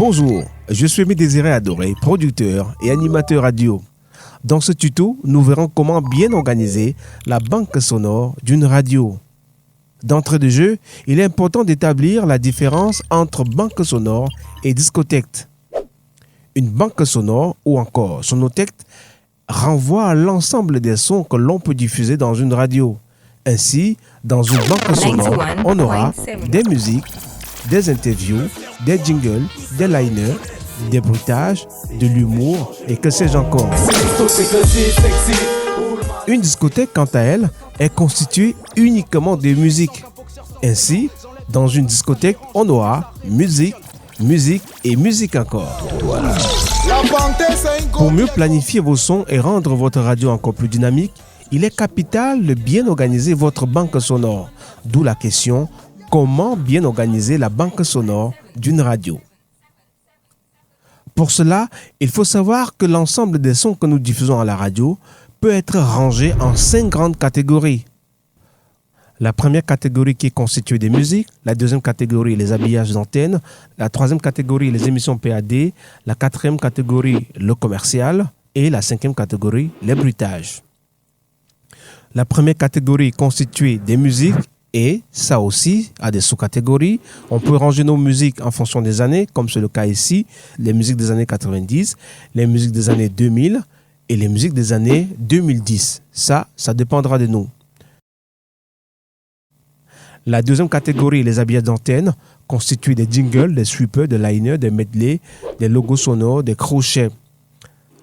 Bonjour, je suis Aimé Désiré Adoré, producteur et animateur radio. Dans ce tuto, nous verrons comment bien organiser la banque sonore d'une radio. D'entrée de jeu, il est important d'établir la différence entre banque sonore et discothèque. Une banque sonore ou encore sonothèque renvoie à l'ensemble des sons que l'on peut diffuser dans une radio. Ainsi, dans une banque sonore, on aura des musiques, des interviews, des jingles, des liners, des bruitages, de l'humour et que sais-je encore. Une discothèque, quant à elle, est constituée uniquement de musique. Ainsi, dans une discothèque, on aura musique, musique et musique encore. Voilà. Pour mieux planifier vos sons et rendre votre radio encore plus dynamique, il est capital de bien organiser votre banque sonore. D'où la question, comment bien organiser la banque sonore d'une radio? Pour cela, il faut savoir que l'ensemble des sons que nous diffusons à la radio peut être rangé en 5 grandes catégories. La première catégorie qui est constituée des musiques, la deuxième catégorie les habillages d'antenne, la troisième catégorie les émissions PAD, la quatrième catégorie le commercial et la cinquième catégorie les bruitages. La première catégorie est constituée des musiques et ça aussi a des sous-catégories. On peut ranger nos musiques en fonction des années, comme c'est le cas ici, les musiques des années 90, les musiques des années 2000 et les musiques des années 2010. Ça dépendra de nous. La deuxième catégorie, les habillages d'antenne, constitués des jingles, des sweepers, des liners, des medley, des logos sonores, des crochets.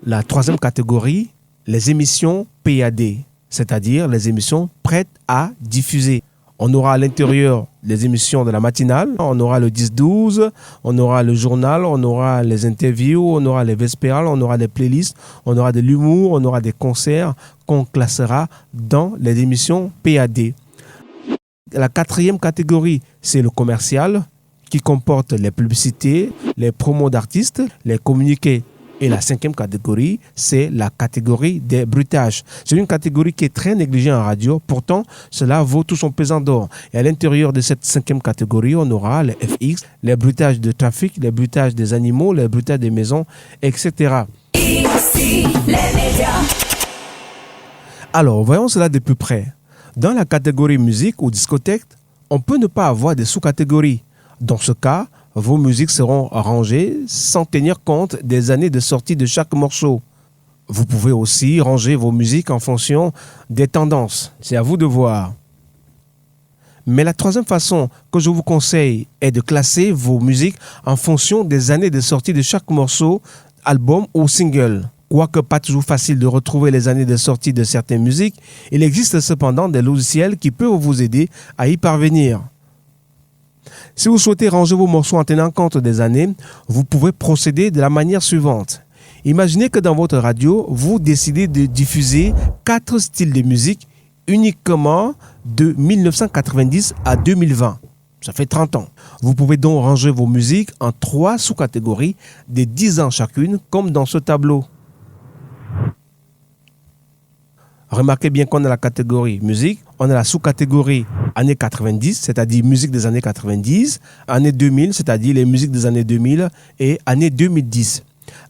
La troisième catégorie, les émissions PAD, c'est-à-dire les émissions prêtes à diffuser. On aura à l'intérieur les émissions de la matinale, on aura le 10-12, on aura le journal, on aura les interviews, on aura les vespérales, on aura les playlists, on aura de l'humour, on aura des concerts qu'on classera dans les émissions PAD. La quatrième catégorie, c'est le commercial qui comporte les publicités, les promos d'artistes, les communiqués. Et la cinquième catégorie, c'est la catégorie des bruitages. C'est une catégorie qui est très négligée en radio. Pourtant, cela vaut tout son pesant d'or. Et à l'intérieur de cette cinquième catégorie, on aura les FX, les bruitages de trafic, les bruitages des animaux, les bruitages des maisons, etc. Ici, les médias. Alors, voyons cela de plus près. Dans la catégorie musique ou discothèque, on peut ne pas avoir de sous-catégories. Dans ce cas, vos musiques seront rangées sans tenir compte des années de sortie de chaque morceau. Vous pouvez aussi ranger vos musiques en fonction des tendances. C'est à vous de voir. Mais la troisième façon que je vous conseille est de classer vos musiques en fonction des années de sortie de chaque morceau, album ou single. Quoique pas toujours facile de retrouver les années de sortie de certaines musiques, il existe cependant des logiciels qui peuvent vous aider à y parvenir. Si vous souhaitez ranger vos morceaux en tenant compte des années, vous pouvez procéder de la manière suivante. Imaginez que dans votre radio, vous décidez de diffuser 4 styles de musique uniquement de 1990 à 2020. Ça fait 30 ans. Vous pouvez donc ranger vos musiques en 3 sous-catégories de 10 ans chacune, comme dans ce tableau. Remarquez bien qu'on a la catégorie musique, on a la sous-catégorie années 90, c'est-à-dire musique des années 90, années 2000, c'est-à-dire les musiques des années 2000 et années 2010.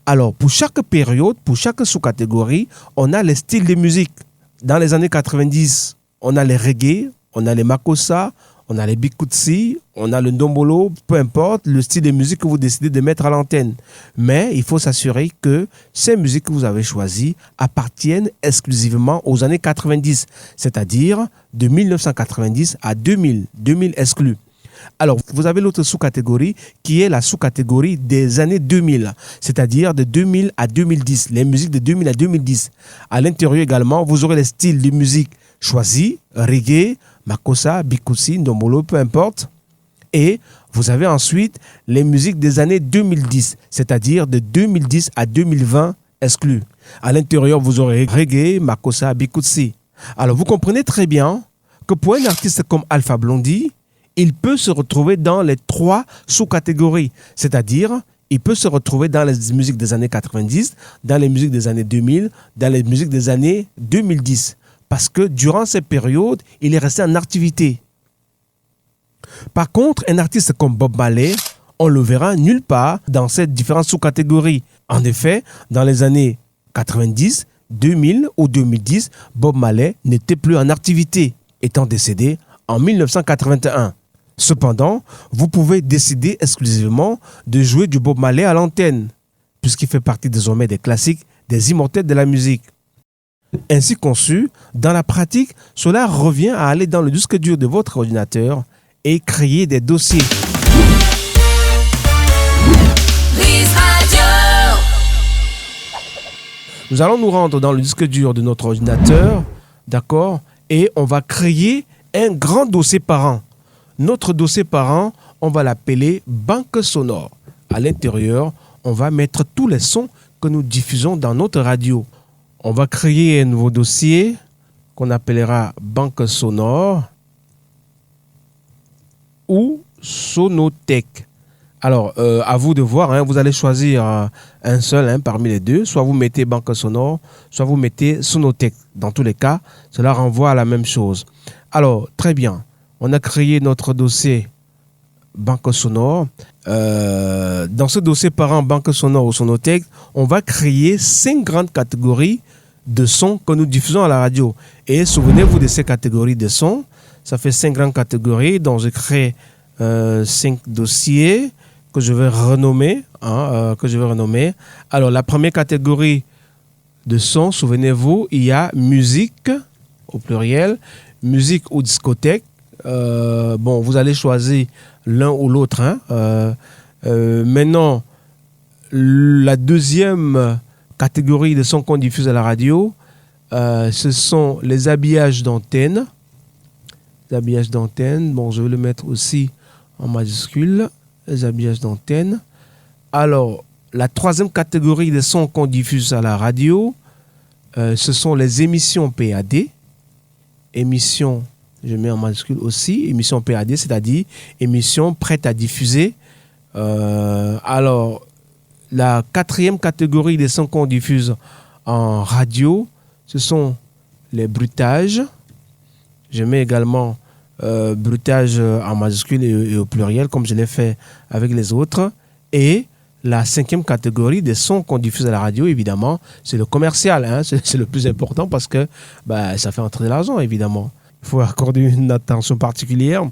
Alors, pour chaque période, pour chaque sous-catégorie, on a les styles de musique. Dans les années 90, on a les reggae, on a les makossa, on a les bikutsi, on a le ndombolo, peu importe le style de musique que vous décidez de mettre à l'antenne. Mais il faut s'assurer que ces musiques que vous avez choisies appartiennent exclusivement aux années 90, c'est-à-dire de 1990 à 2000, 2000 exclus. Alors, vous avez l'autre sous-catégorie qui est la sous-catégorie des années 2000, c'est-à-dire de 2000 à 2010, les musiques de 2000 à 2010. À l'intérieur également, vous aurez les styles de musique choisis, reggae, makossa, bikutsi, ndombolo, peu importe. Et vous avez ensuite les musiques des années 2010, c'est-à-dire de 2010 à 2020 exclus. À l'intérieur, vous aurez reggae, makossa, bikutsi. Alors, vous comprenez très bien que pour un artiste comme Alpha Blondy, il peut se retrouver dans les 3 sous-catégories, c'est-à-dire il peut se retrouver dans les musiques des années 90, dans les musiques des années 2000, dans les musiques des années 2010. Parce que durant cette période, il est resté en activité. Par contre, un artiste comme Bob Marley, on le verra nulle part dans ces différentes sous-catégories. En effet, dans les années 90, 2000 ou 2010, Bob Marley n'était plus en activité, étant décédé en 1981. Cependant, vous pouvez décider exclusivement de jouer du Bob Marley à l'antenne, puisqu'il fait partie désormais des classiques, des immortels de la musique. Ainsi conçu, dans la pratique, cela revient à aller dans le disque dur de votre ordinateur et créer des dossiers. Nous allons nous rendre dans le disque dur de notre ordinateur, d'accord, et on va créer un grand dossier par an. Notre dossier par an, on va l'appeler banque sonore. À l'intérieur, on va mettre tous les sons que nous diffusons dans notre radio. On va créer un nouveau dossier qu'on appellera banque sonore ou sonothèque. Alors, à vous de voir, vous allez choisir un seul parmi les deux. Soit vous mettez banque sonore, soit vous mettez sonothèque. Dans tous les cas, cela renvoie à la même chose. Alors, très bien. On a créé notre dossier banque sonore. Dans ce dossier par an, banque sonore ou sonothèque, on va créer 5 grandes catégories de sons que nous diffusons à la radio. Et souvenez-vous de ces catégories de sons. Ça fait 5 grandes catégories dont je crée 5 dossiers que je vais renommer. Alors, la première catégorie de sons, souvenez-vous, il y a musique, au pluriel, musique ou discothèque. Vous allez choisir l'un ou l'autre. Maintenant, la deuxième catégorie de sons qu'on diffuse à la radio, ce sont les habillages d'antenne. Les habillages d'antenne, je vais le mettre aussi en majuscule. Les habillages d'antenne. Alors, la troisième catégorie de sons qu'on diffuse à la radio, ce sont les émissions PAD. Émissions, je mets en majuscule aussi, émissions PAD, c'est-à-dire émissions prêtes à diffuser. Alors, la quatrième catégorie des sons qu'on diffuse en radio, ce sont les bruitages. Je mets également bruitage en majuscule et au pluriel, comme je l'ai fait avec les autres. Et la cinquième catégorie des sons qu'on diffuse à la radio, évidemment, c'est le commercial. C'est le plus important parce que ça fait entrer de l'argent, évidemment. Il faut accorder une attention particulière.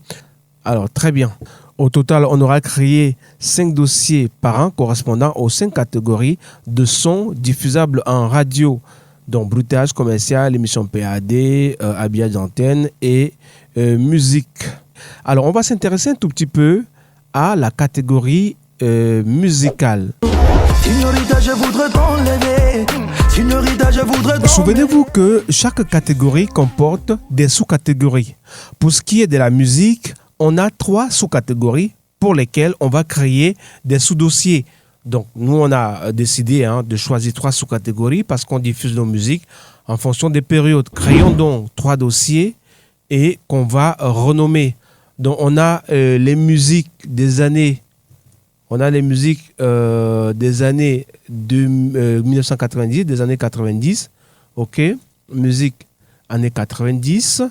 Alors, très bien. Au total, on aura créé 5 dossiers par an correspondant aux 5 catégories de sons diffusables en radio. Donc, bruitage, commercial, émission PAD, habillage d'antenne et musique. Alors, on va s'intéresser un tout petit peu à la catégorie musicale. Signorita, je voudrais t'enlever. Signorita, je voudrais t'enlever. Souvenez-vous que chaque catégorie comporte des sous-catégories. Pour ce qui est de la musique, on a 3 sous-catégories pour lesquelles on va créer des sous-dossiers. Donc, nous, on a décidé de choisir 3 sous-catégories parce qu'on diffuse nos musiques en fonction des périodes. Créons donc 3 dossiers et qu'on va renommer. Donc, on a les musiques des années. On a les musiques des années 1990, des années 90. OK. Musique années 90.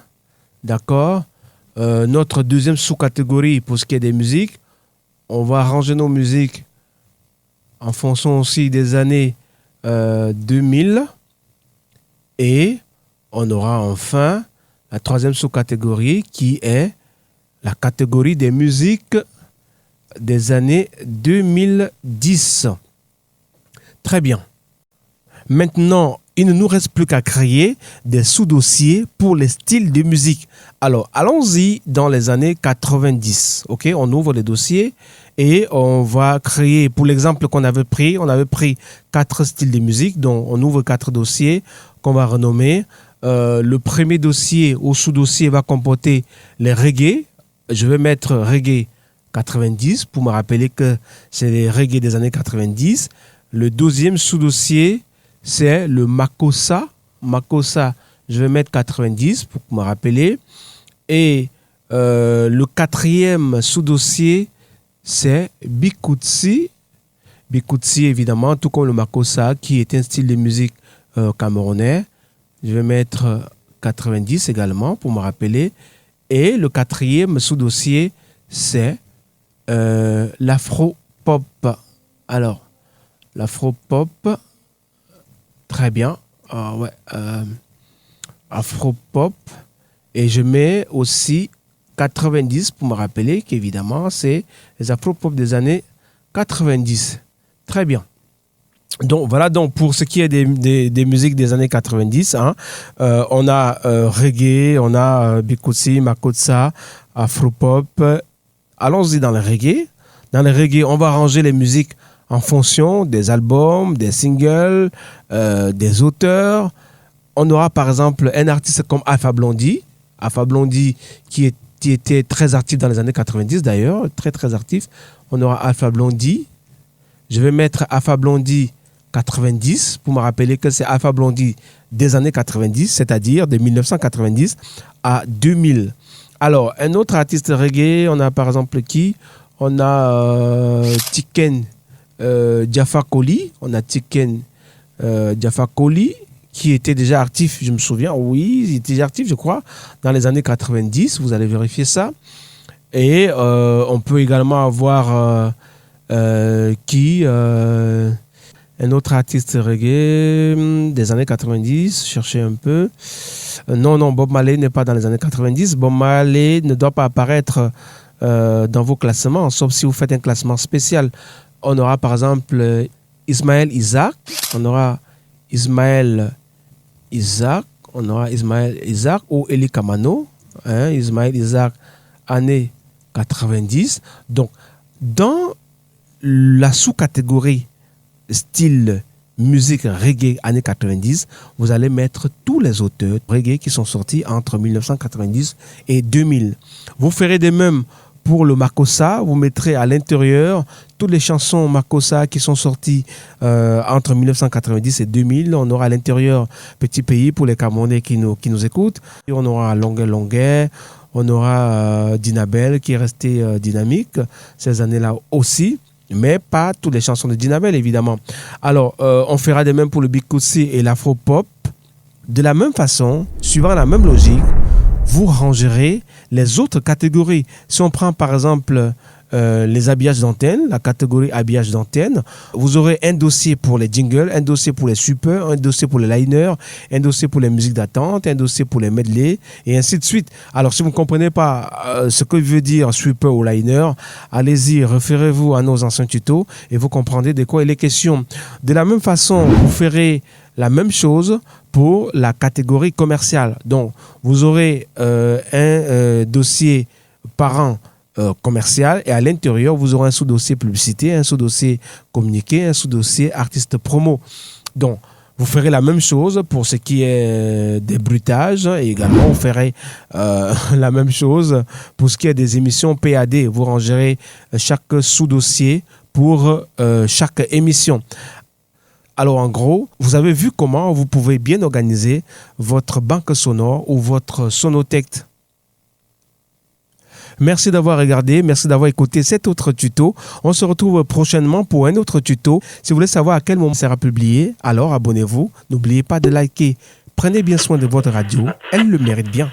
D'accord. Notre deuxième sous-catégorie pour ce qui est des musiques, on va ranger nos musiques en fonction aussi des années 2000. Et on aura enfin la troisième sous-catégorie qui est la catégorie des musiques des années 2010. Très bien. Maintenant, il ne nous reste plus qu'à créer des sous-dossiers pour les styles de musique. Alors, allons-y dans les années 90. OK, on ouvre les dossiers et on va créer, pour l'exemple qu'on avait pris, on avait pris 4 styles de musique. Donc, on ouvre 4 dossiers qu'on va renommer. Le premier dossier ou sous-dossier va comporter les reggae. Je vais mettre reggae 90 pour me rappeler que c'est les reggae des années 90. Le deuxième sous-dossier, c'est le Makossa. Makossa, je vais mettre 90 pour me rappeler. Et le quatrième sous-dossier, c'est Bikutsi. Bikutsi, évidemment, tout comme le Makossa, qui est un style de musique camerounais. Je vais mettre 90 également pour me rappeler. Et le quatrième sous-dossier, c'est l'afro-pop. Alors, l'afro-pop, très bien. Ouais, afro-pop. Et je mets aussi 90 pour me rappeler qu'évidemment, c'est les afro-pop des années 90. Très bien. Donc voilà, donc pour ce qui est des musiques des années 90, hein, on a reggae, on a bikutsi, makotsa, afropop. Allons-y dans le reggae. Dans le reggae, on va ranger les musiques en fonction des albums, des singles, des auteurs. On aura par exemple un artiste comme Alpha Blondy. Alpha Blondy qui était très actif dans les années 90 d'ailleurs, très très actif. On aura Alpha Blondy. Je vais mettre Alpha Blondy 90 pour me rappeler que c'est Alpha Blondy des années 90, c'est-à-dire de 1990 à 2000. Alors, un autre artiste reggae, on a par exemple qui? On a Tiken Jaffa Koli. On a Tiken Jaffa Koli qui était déjà actif, je me souviens, oui, il était déjà actif, je crois, dans les années 90. Vous allez vérifier ça. Et on peut également avoir un autre artiste reggae des années 90, cherchez un peu. Non, Bob Marley n'est pas dans les années 90. Bob Marley ne doit pas apparaître dans vos classements, sauf si vous faites un classement spécial. On aura par exemple Ismaël Isaac, on aura Ismaël Isaac ou Eli Kamano, hein, Ismaël Isaac, année 90. Donc, dans la sous-catégorie style musique reggae années 90, vous allez mettre tous les auteurs reggae qui sont sortis entre 1990 et 2000. Vous ferez de même pour le Makossa, vous mettrez à l'intérieur toutes les chansons Makossa qui sont sorties entre 1990 et 2000. On aura à l'intérieur Petit Pays pour les Camerounais qui nous écoutent. Et on aura Longuet, on aura Dinabel qui est resté dynamique ces années-là aussi. Mais pas toutes les chansons de Dinabel, évidemment. Alors, on fera de même pour le bikutsi et l'afro-pop. De la même façon, suivant la même logique, vous rangerez les autres catégories. Si on prend par exemple les habillages d'antenne, la catégorie habillage d'antenne, vous aurez un dossier pour les jingles, un dossier pour les super, un dossier pour les liners, un dossier pour les musiques d'attente, un dossier pour les medley, et ainsi de suite. Alors, si vous ne comprenez pas ce que veut dire super ou liner, allez-y, référez-vous à nos anciens tutos et vous comprendrez de quoi il est question. De la même façon, vous ferez la même chose pour la catégorie commerciale. Donc, vous aurez un dossier par an commercial et à l'intérieur, vous aurez un sous-dossier publicité, un sous-dossier communiqué, un sous-dossier artiste promo. Donc, vous ferez la même chose pour ce qui est des bruitages et également vous ferez la même chose pour ce qui est des émissions PAD. Vous rangerez chaque sous-dossier pour chaque émission. Alors en gros, vous avez vu comment vous pouvez bien organiser votre banque sonore ou votre sonothèque. Merci d'avoir regardé, merci d'avoir écouté cet autre tuto. On se retrouve prochainement pour un autre tuto. Si vous voulez savoir à quel moment ça sera publié, alors abonnez-vous. N'oubliez pas de liker. Prenez bien soin de votre radio, elle le mérite bien.